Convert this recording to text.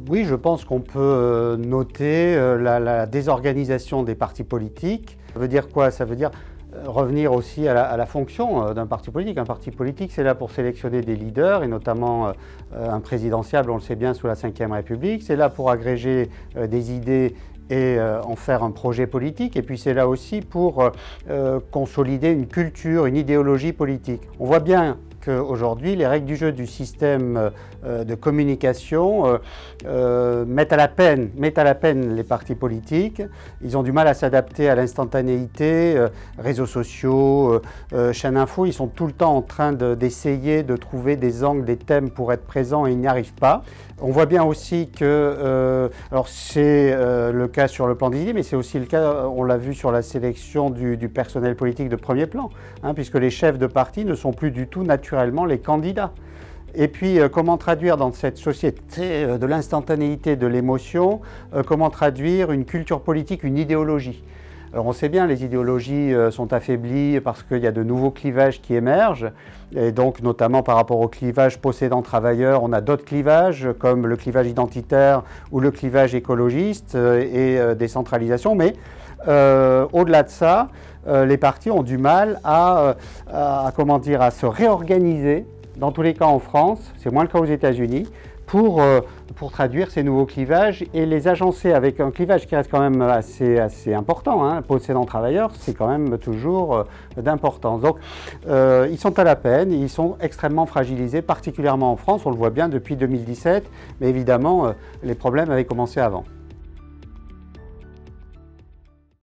Oui, je pense qu'on peut noter la désorganisation des partis politiques. Ça veut dire quoi? Ça veut dire revenir aussi à la fonction d'un parti politique. Un parti politique, c'est là pour sélectionner des leaders, et notamment un présidentiable, on le sait bien, sous la Ve République. C'est là pour agréger des idées et en faire un projet politique. Et puis c'est là aussi pour consolider une culture, une idéologie politique. On voit bien qu'aujourd'hui, les règles du jeu du système de communication mettent à la peine les partis politiques. Ils ont du mal à s'adapter à l'instantanéité, réseaux sociaux, chaînes info. Ils sont tout le temps en train d'essayer de trouver des angles, des thèmes pour être présents, et ils n'y arrivent pas. On voit bien aussi que, alors c'est le cas sur le plan des idées, mais c'est aussi le cas, on l'a vu sur la sélection du personnel politique de premier plan, hein, puisque les chefs de parti ne sont plus du tout naturellement les candidats. Et puis, comment traduire dans cette société de l'instantanéité, de l'émotion, comment traduire une culture politique, une idéologie? Alors on sait bien, les idéologies sont affaiblies parce qu'il y a de nouveaux clivages qui émergent, et donc notamment par rapport au clivage possédant-travailleur, on a d'autres clivages comme le clivage identitaire ou le clivage écologiste et décentralisation, mais au-delà de ça, les partis ont du mal à se réorganiser, dans tous les cas en France, c'est moins le cas aux États-Unis, pour traduire ces nouveaux clivages et les agencer avec un clivage qui reste quand même assez important, hein. Possédant-travailleur, c'est quand même toujours d'importance. Donc ils sont à la peine, ils sont extrêmement fragilisés, particulièrement en France, on le voit bien depuis 2017, mais évidemment les problèmes avaient commencé avant.